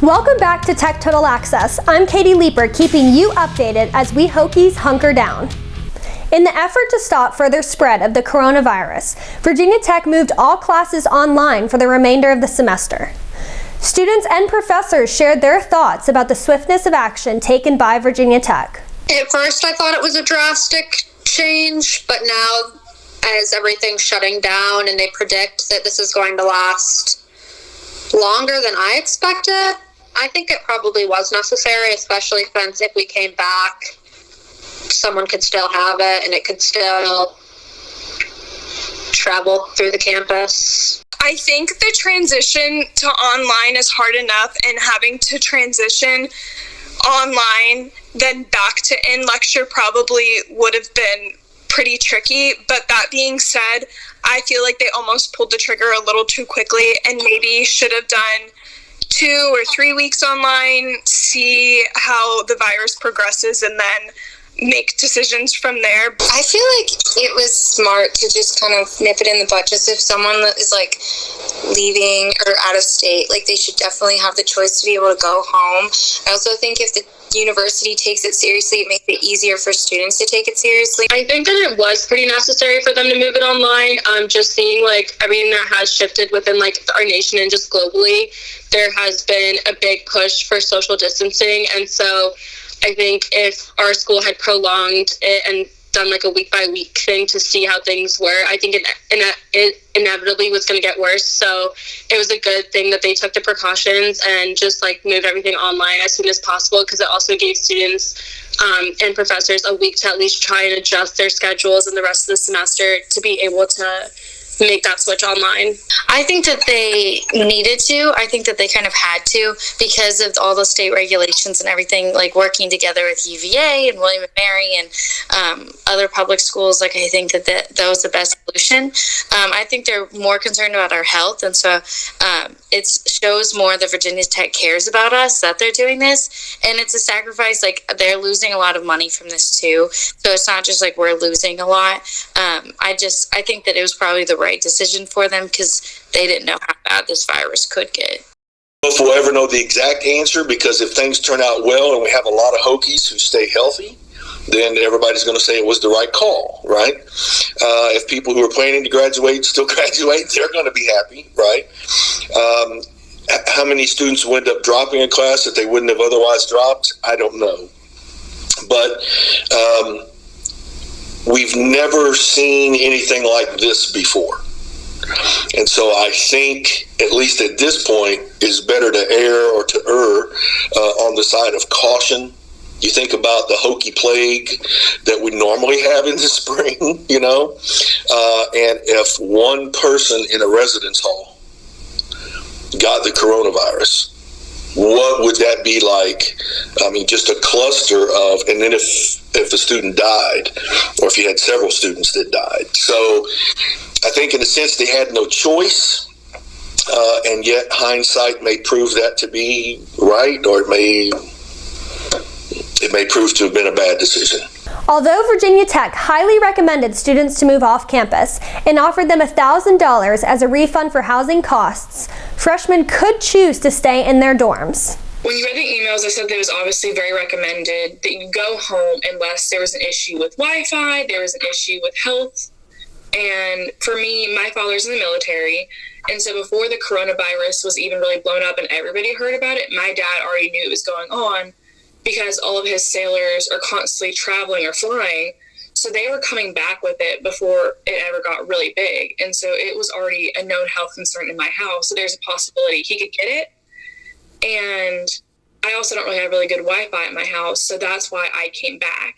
Welcome back to Tech Total Access. I'm Katie Leeper, keeping you updated as we Hokies hunker down. In the effort to stop further spread of the coronavirus, Virginia Tech moved all classes online for the remainder of the semester. Students and professors shared their thoughts about the swiftness of action taken by Virginia Tech. At first, I thought it was a drastic change, but now, as everything's shutting down and they predict that this is going to last longer than I expected, I think it probably was necessary, especially since if we came back, someone could still have it and it could still travel through the campus. I think the transition to online is hard enough, and having to transition online then back to in-lecture probably would have been pretty tricky. But that being said, I feel like they almost pulled the trigger a little too quickly and maybe should have done 2 or 3 weeks online, see how the virus progresses, and then make decisions from there. I feel like it was smart to just kind of nip it in the bud. Just if someone is like leaving or out of state, like they should definitely have the choice to be able to go home. I also think if the university takes it seriously, it makes it easier for students to take it seriously. I think that it was pretty necessary for them to move it online. Just seeing like everything that has shifted within like our nation and just globally, there has been a big push for social distancing, and so I think if our school had prolonged it and done like a week by week thing to see how things were, I think it inevitably was going to get worse. So it was a good thing that they took the precautions and just like moved everything online as soon as possible, because it also gave students and professors a week to at least try and adjust their schedules and the rest of the semester to be able to make that switch online. I think that they needed to. I think that they kind of had to, because of all the state regulations and everything, like working together with UVA and William & Mary and other public schools. Like I think that that was the best solution. I think they're more concerned about our health, and so it shows more that Virginia Tech cares about us, that they're doing this, and it's a sacrifice. Like they're losing a lot of money from this too, so it's not just like we're losing a lot. I think that it was probably the right decision for them, because they didn't know how bad this virus could get. If we'll ever know the exact answer, because if things turn out well and we have a lot of Hokies who stay healthy, then everybody's going to say it was the right call, right? If people who are planning to graduate still graduate, they're going to be happy, right? How many students will end up dropping a class that they wouldn't have otherwise dropped? I don't know. But we've never seen anything like this before. And so I think, at least at this point, it's better to err or to err on the side of caution. You think about the Hokie plague that we normally have in the spring, you know, and if one person in a residence hall got the coronavirus, what would that be like? I mean, just a cluster of, and then if a student died, or if you had several students that died. So I think in a sense they had no choice, and yet hindsight may prove that to be right, or it may prove to have been a bad decision. Although Virginia Tech highly recommended students to move off campus and offered them $1,000 as a refund for housing costs, freshmen could choose to stay in their dorms. When you read the emails, I said that it was obviously very recommended that you go home unless there was an issue with Wi-Fi, there was an issue with health. And for me, my father's in the military, and so before the coronavirus was even really blown up and everybody heard about it, my dad already knew it was going on, because all of his sailors are constantly traveling or flying. So they were coming back with it before it ever got really big. And so it was already a known health concern in my house. So there's a possibility he could get it. And I also don't really have really good Wi-Fi at my house. So that's why I came back.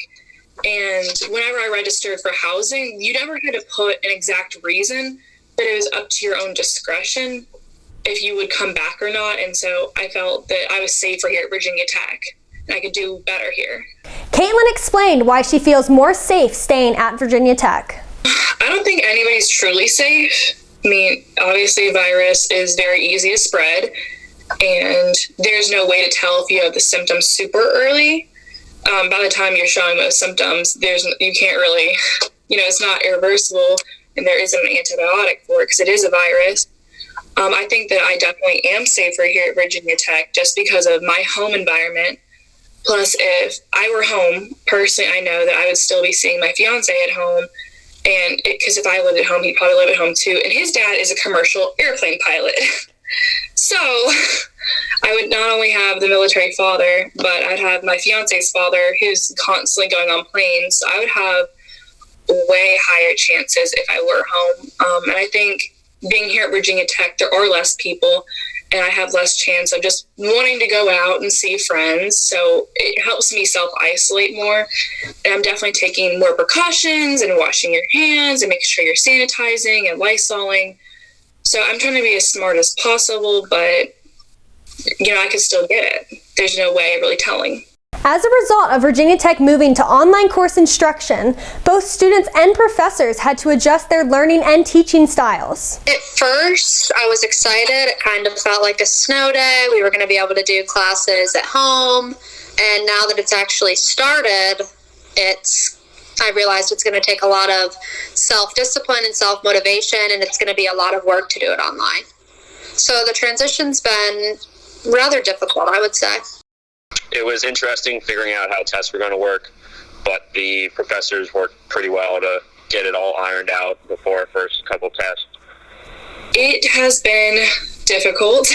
And whenever I registered for housing, you never had to put an exact reason, but it was up to your own discretion if you would come back or not. And so I felt that I was safer here at Virginia Tech. I could do better here. Caitlin explained why she feels more safe staying at Virginia Tech. I don't think anybody's truly safe. I mean, obviously a virus is very easy to spread, and there's no way to tell if you have the symptoms super early. By the time you're showing those symptoms, you can't really, it's not irreversible, and there isn't an antibiotic for it because it is a virus. I think that I definitely am safer here at Virginia Tech just because of my home environment. Plus, if I were home, personally, I know that I would still be seeing my fiance at home. And because if I lived at home, he'd probably live at home too. And his dad is a commercial airplane pilot. So I would not only have the military father, but I'd have my fiance's father who's constantly going on planes. So I would have way higher chances if I were home. And I think being here at Virginia Tech, there are less people, and I have less chance of just wanting to go out and see friends. So it helps me self-isolate more. And I'm definitely taking more precautions and washing your hands and making sure you're sanitizing and Lysoling. So I'm trying to be as smart as possible, but, I could still get it. There's no way of really telling. As a result of Virginia Tech moving to online course instruction, both students and professors had to adjust their learning and teaching styles. At first, I was excited. It kind of felt like a snow day. We were going to be able to do classes at home. And now that it's actually started, I realized it's going to take a lot of self-discipline and self-motivation, and it's going to be a lot of work to do it online. So the transition's been rather difficult, I would say. It was interesting figuring out how tests were going to work, but the professors worked pretty well to get it all ironed out before our first couple tests. It has been difficult,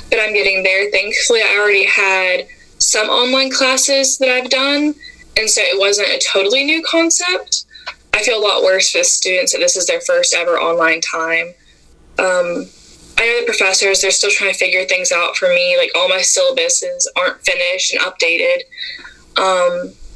but I'm getting there. Thankfully, I already had some online classes that I've done, and so it wasn't a totally new concept. I feel a lot worse for the students that this is their first ever online time. I know the professors, they're still trying to figure things out for me. Like, all my syllabuses aren't finished and updated.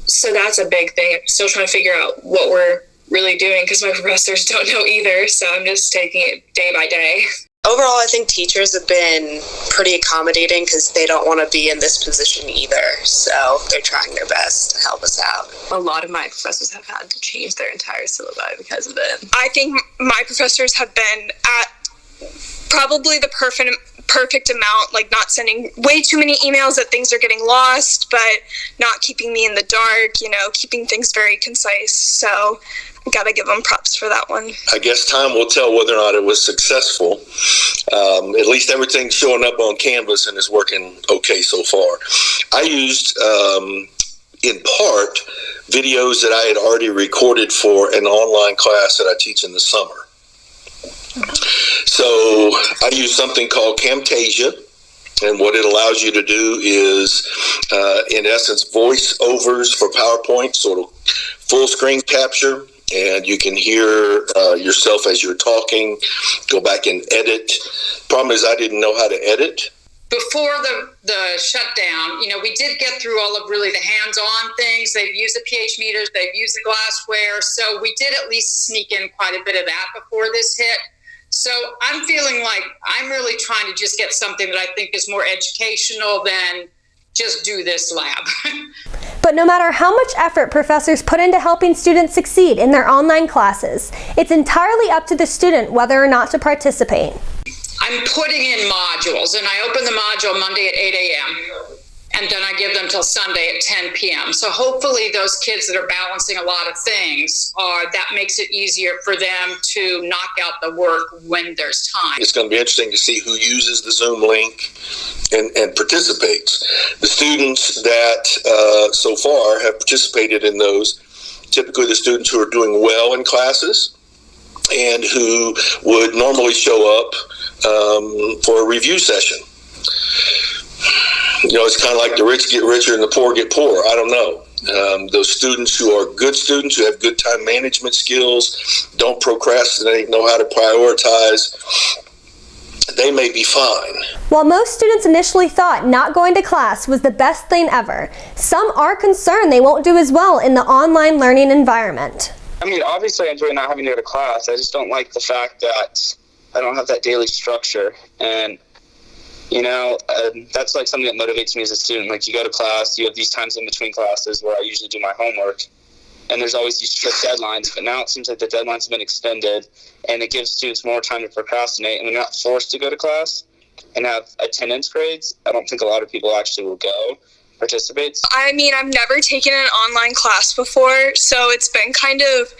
So that's a big thing. I'm still trying to figure out what we're really doing because my professors don't know either. So I'm just taking it day by day. Overall, I think teachers have been pretty accommodating because they don't want to be in this position either. So they're trying their best to help us out. A lot of my professors have had to change their entire syllabi because of it. I think my professors have been at probably the perfect amount, like not sending way too many emails that things are getting lost, but not keeping me in the dark, keeping things very concise. So I gotta give them props for that one. I guess time will tell whether or not it was successful. At least everything's showing up on Canvas and is working okay so far. I used, in part, videos that I had already recorded for an online class that I teach in the summer. So I use something called Camtasia, and what it allows you to do is, in essence, voiceovers for PowerPoint, sort of full screen capture, and you can hear yourself as you're talking, go back and edit. Problem is, I didn't know how to edit. Before the shutdown, we did get through all of really the hands-on things. They've used the pH meters, they've used the glassware, so we did at least sneak in quite a bit of that before this hit. So I'm feeling like I'm really trying to just get something that I think is more educational than just do this lab. But no matter how much effort professors put into helping students succeed in their online classes, it's entirely up to the student whether or not to participate. I'm putting in modules, and I open the module Monday at 8 a.m., and then I give them till Sunday at 10 p.m. So hopefully those kids that are balancing a lot of things, that makes it easier for them to knock out the work when there's time. It's going to be interesting to see who uses the Zoom link and participates. The students that so far have participated in those, typically the students who are doing well in classes and who would normally show up for a review session. It's kind of like the rich get richer and the poor get poorer. I don't know. Those students who are good students, who have good time management skills, don't procrastinate, know how to prioritize, they may be fine. While most students initially thought not going to class was the best thing ever, some are concerned they won't do as well in the online learning environment. Obviously I enjoy not having to go to class. I just don't like the fact that I don't have that daily structure. And that's like something that motivates me as a student. Like, you go to class, you have these times in between classes where I usually do my homework, and there's always these strict deadlines, but now it seems like the deadlines have been extended, and it gives students more time to procrastinate, and they're not forced to go to class and have attendance grades. I don't think a lot of people actually will go participate. I've never taken an online class before, so it's been kind of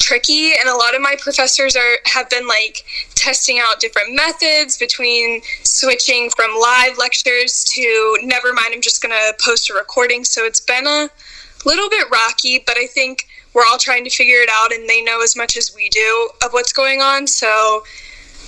tricky, and a lot of my professors have been like testing out different methods between switching from live lectures to never mind, I'm just gonna post a recording. So it's been a little bit rocky, but I think we're all trying to figure it out, and they know as much as we do of what's going on, so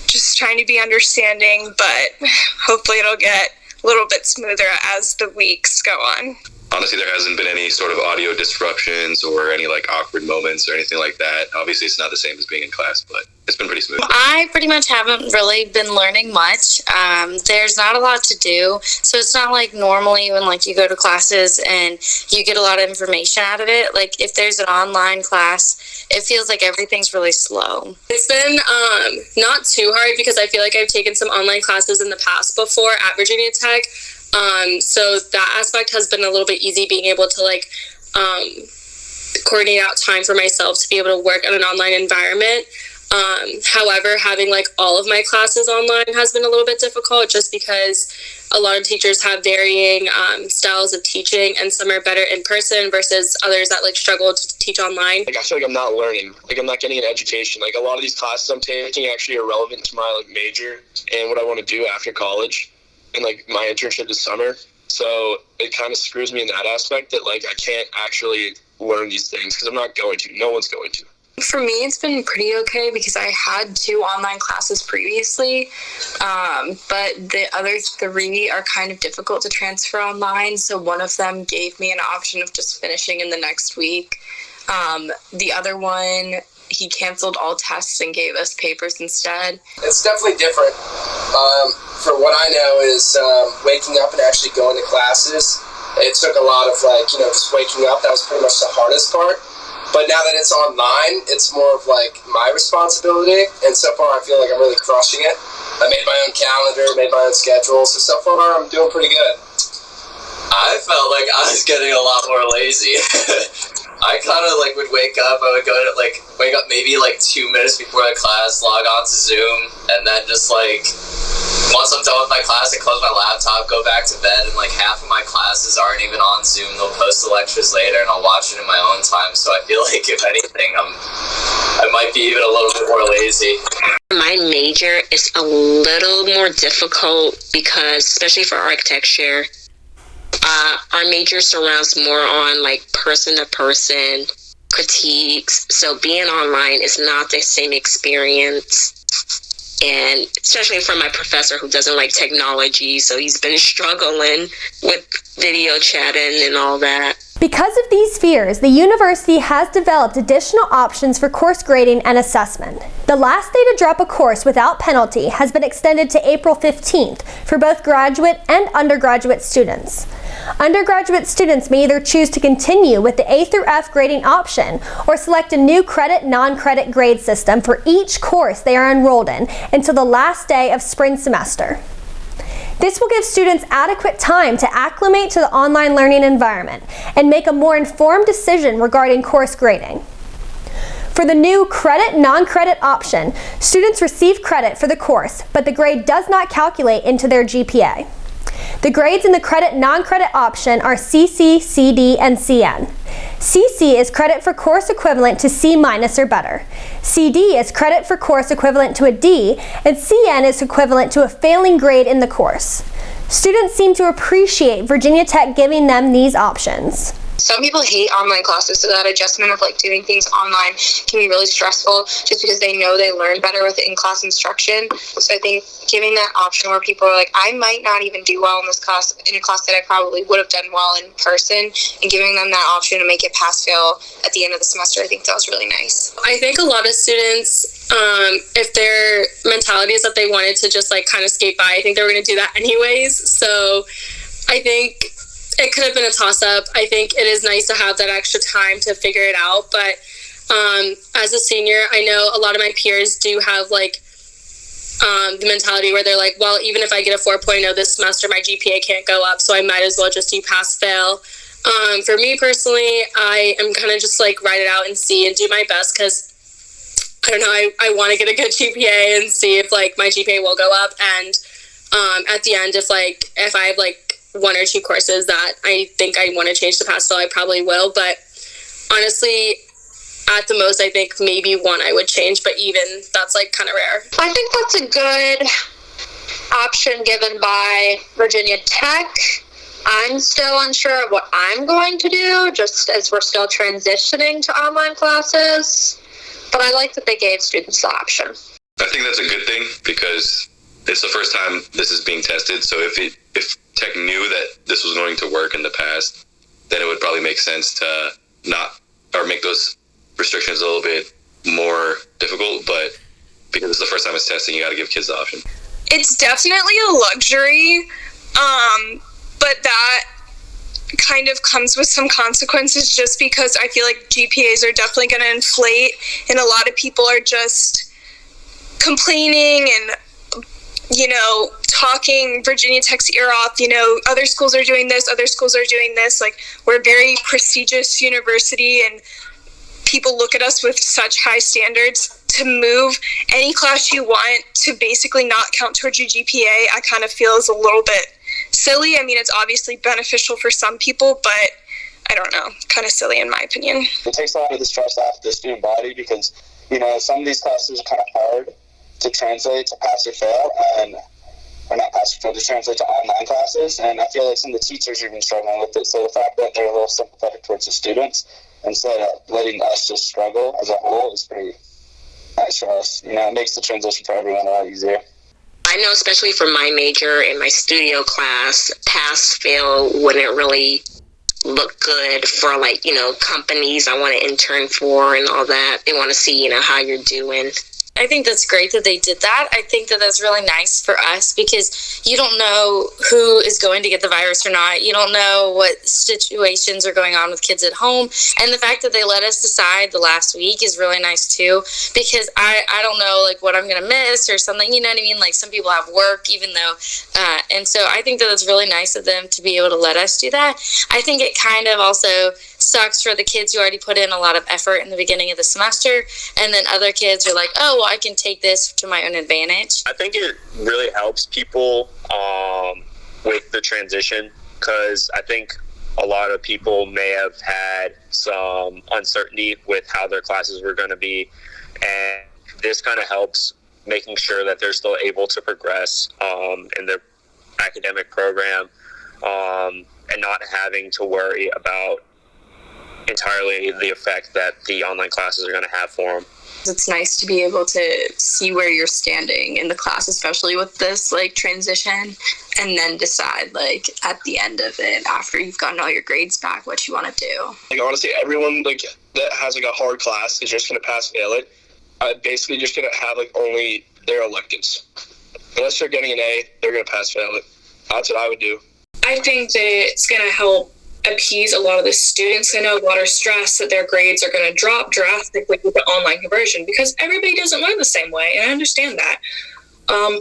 just trying to be understanding, but hopefully it'll get a little bit smoother as the weeks go on. Honestly, there hasn't been any sort of audio disruptions or any like awkward moments or anything like that. Obviously, it's not the same as being in class, but it's been pretty smooth. I pretty much haven't really been learning much. There's not a lot to do, so it's not like normally when like you go to classes and you get a lot of information out of it. Like if there's an online class, it feels like everything's really slow. It's been not too hard because I feel like I've taken some online classes in the past before at Virginia Tech. So that aspect has been a little bit easy, being able to like coordinate out time for myself to be able to work in an online environment. However, having like all of my classes online has been a little bit difficult just because a lot of teachers have varying styles of teaching, and some are better in person versus others that like struggle to teach online. Like I feel like I'm not learning, like I'm not getting an education. Like a lot of these classes I'm taking actually are relevant to my like major and what I want to do after college and like my internship this summer. So it kind of screws me in that aspect that like I can't actually learn these things because I'm not going to. No one's going to. For me, it's been pretty okay because I had 2 online classes previously, but the other 3 are kind of difficult to transfer online. So one of them gave me an option of just finishing in the next week. The other one, he canceled all tests and gave us papers instead. It's definitely different. For what I know is waking up and actually going to classes. It took a lot of just waking up. That was pretty much the hardest part. But now that it's online, it's more of like my responsibility. And so far, I feel like I'm really crushing it. I made my own calendar, made my own schedule. So far, I'm doing pretty good. I felt like I was getting a lot more lazy. I kind of like would wake up. I would go to wake up maybe like 2 minutes before the class, log on to Zoom, and then just like once I'm done with my class, I close my laptop, go back to bed, and like half of my classes aren't even on Zoom. They'll post the lectures later, and I'll watch it in my own time. So I feel like if anything, I might be even a little bit more lazy. My major is a little more difficult because, especially for architecture, our major surrounds more on like person-to-person critiques. So being online is not the same experience. And especially from my professor who doesn't like technology, so he's been struggling with video chatting and all that. Because of these fears, the university has developed additional options for course grading and assessment. The last day to drop a course without penalty has been extended to April 15th for both graduate and undergraduate students. Undergraduate students may either choose to continue with the A through F grading option or select a new credit non-credit grade system for each course they are enrolled in until the last day of spring semester. This will give students adequate time to acclimate to the online learning environment and make a more informed decision regarding course grading. For the new credit non-credit option, students receive credit for the course, but the grade does not calculate into their GPA. The grades in the credit non-credit option are CC, CD, and CN. CC is credit for course equivalent to C- or better. CD is credit for course equivalent to a D, and CN is equivalent to a failing grade in the course. Students seem to appreciate Virginia Tech giving them these options. Some people hate online classes, so that adjustment of like doing things online can be really stressful just because they know they learn better with in-class instruction. So I think giving that option where people are like, I might not even do well in this class, in a class that I probably would have done well in person, and giving them that option to make it pass-fail at the end of the semester, I think that was really nice. I think a lot of students, if their mentality is that they wanted to just like kind of skate by, I think they were going to do that anyways. So I think it could have been a toss-up. I think it is nice to have that extra time to figure it out. But as a senior, I know a lot of my peers do have like the mentality where they're like, well, even if I get a 4.0 this semester, my GPA can't go up, so I might as well just do pass-fail. For me personally, I am kind of just like write it out and see and do my best because I don't know, I want to get a good GPA and see if like my GPA will go up. And at the end, if I have like 1 or 2 courses that I think I want to change to pass-fail, I probably will. But honestly, At the most, I think maybe one I would change, but even that's like kind of rare. I think that's a good option given by Virginia Tech. I'm still unsure of what I'm going to do, just as we're still transitioning to online classes. But I like that they gave students the option. I think that's a good thing because it's the first time this is being tested. So if Tech knew that this was going to work in the past, then it would probably make sense to not, or make those restrictions a little bit more difficult. But because it's the first time it's testing, you got to give kids the option. It's definitely a luxury, but that kind of comes with some consequences just because I feel like GPAs are definitely going to inflate, and a lot of people are just complaining and, you know, talking Virginia Tech's ear off. You know, other schools are doing this, other schools are doing this. Like, we're a very prestigious university, and people look at us with such high standards. To move any class you want to basically not count towards your GPA, I kind of feel is a little bit silly. I mean, it's obviously beneficial for some people, but I don't know, kind of silly in my opinion. It takes a lot of the stress off the student body because, you know, some of these classes are kind of hard to translate to pass or fail, or not pass or fail, to translate to online classes, and I feel like some of the teachers are even struggling with it. So the fact that they're a little sympathetic towards the students instead of letting us just struggle as a whole is pretty nice for us. You know, it makes the transition for everyone a lot easier. I know, especially for my major in my studio class, pass-fail wouldn't really look good for, like, you know, companies I want to intern for and all that. They want to see, you know, how you're doing. I think that's great that they did that. I think that that's really nice for us because you don't know who is going to get the virus or not. You don't know what situations are going on with kids at home. And the fact that they let us decide the last week is really nice too, because I don't know, like, what I'm going to miss or something, you know what I mean? Like, some people have work, even though, and so I think that it's really nice of them to be able to let us do that. I think it kind of also sucks for the kids who already put in a lot of effort in the beginning of the semester, and then other kids are like, oh, well, I can take this to my own advantage. I think it really helps people with the transition, because I think a lot of people may have had some uncertainty with how their classes were going to be, and this kind of helps making sure that they're still able to progress in their academic program, and not having to worry about entirely the effect that the online classes are going to have for them. It's nice to be able to see where you're standing in the class, especially with this, like, transition, and then decide, like, at the end of it, after you've gotten all your grades back, what you want to do. Like, honestly, everyone, like, that has, like, a hard class is just going to pass-fail it. I'm basically just going to have, like, only their electives. Unless they're getting an A, they're going to pass-fail it. That's what I would do. I think that it's going to help appease a lot of the students. I know a lot of stress that their grades are going to drop drastically with the online conversion because everybody doesn't learn the same way, and I understand that.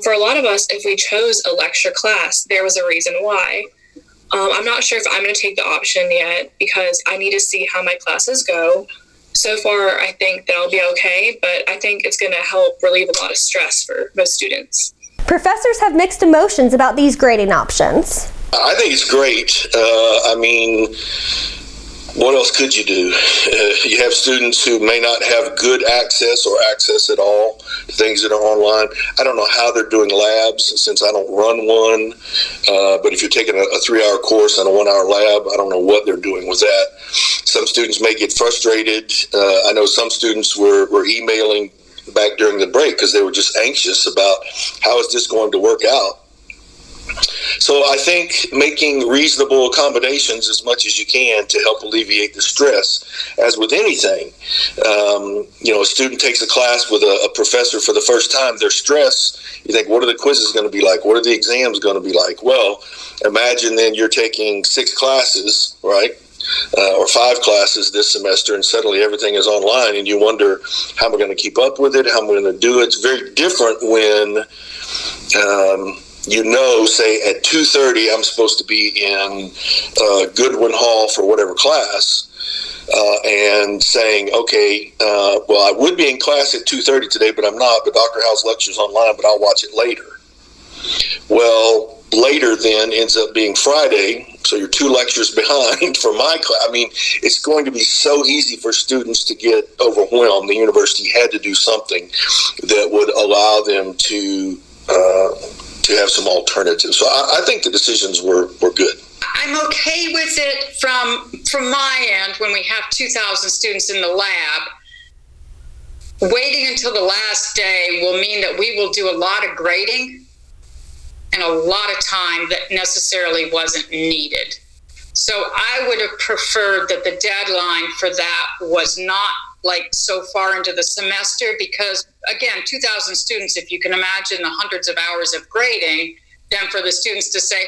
For a lot of us, if we chose a lecture class, there was a reason why. I'm not sure if I'm going to take the option yet because I need to see how my classes go. So far, I think that I'll be okay, but I think it's going to help relieve a lot of stress for most students. Professors have mixed emotions about these grading options. I think it's great. I mean, what else could you do? You have students who may not have good access or access at all to things that are online. I don't know how they're doing labs since I don't run one. But if you're taking a 3-hour course and a 1-hour lab, I don't know what they're doing with that. Some students may get frustrated. I know some students were emailing back during the break because they were just anxious about how is this going to work out. So I think making reasonable accommodations as much as you can to help alleviate the stress, as with anything. You know, a student takes a class with a professor for the first time, they're stressed. You think, what are the quizzes going to be like? What are the exams going to be like? Well, imagine then you're taking 6 classes, right? Or 5 classes this semester, and suddenly everything is online, and you wonder, how am I going to keep up with it? How am I going to do it? It's very different when you know, say at 2:30 I'm supposed to be in Goodwin Hall for whatever class, and saying, okay, well, I would be in class at 2:30 today, but I'm not, but Dr. Howe's lecture's online, but I'll watch it later. Well, later then ends up being Friday, so you're 2 lectures behind for my class. I mean, it's going to be so easy for students to get overwhelmed. The university had to do something that would allow them to have some alternatives. So I think the decisions were good. I'm okay with it from my end when we have 2,000 students in the lab. Waiting until the last day will mean that we will do a lot of grading and a lot of time that necessarily wasn't needed. So I would have preferred that the deadline for that was not like so far into the semester, because again, 2,000 students, if you can imagine the hundreds of hours of grading, then for the students to say,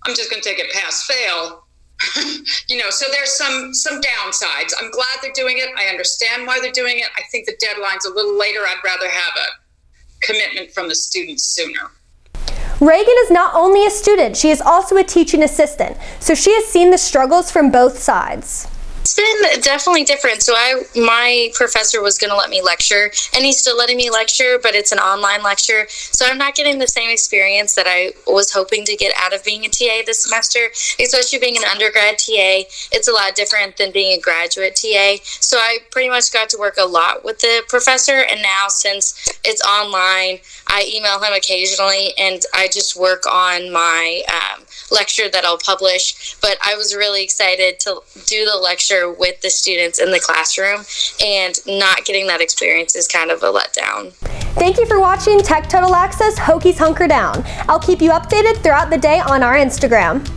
I'm just going to take it pass fail. So there's some downsides. I'm glad they're doing it. I understand why they're doing it. I think the deadline's a little later. I'd rather have a commitment from the students sooner. Reagan is not only a student, she is also a teaching assistant, so she has seen the struggles from both sides. It's been definitely different. So my professor was going to let me lecture, and he's still letting me lecture, but it's an online lecture. So I'm not getting the same experience that I was hoping to get out of being a TA this semester, especially being an undergrad TA. It's a lot different than being a graduate TA. So I pretty much got to work a lot with the professor, and now since it's online, I email him occasionally, and I just work on my lecture that I'll publish. But I was really excited to do the lecture with the students in the classroom, and not getting that experience is kind of a letdown. Thank you for watching Tech Total Access Hokies Hunker Down. I'll keep you updated throughout the day on our Instagram.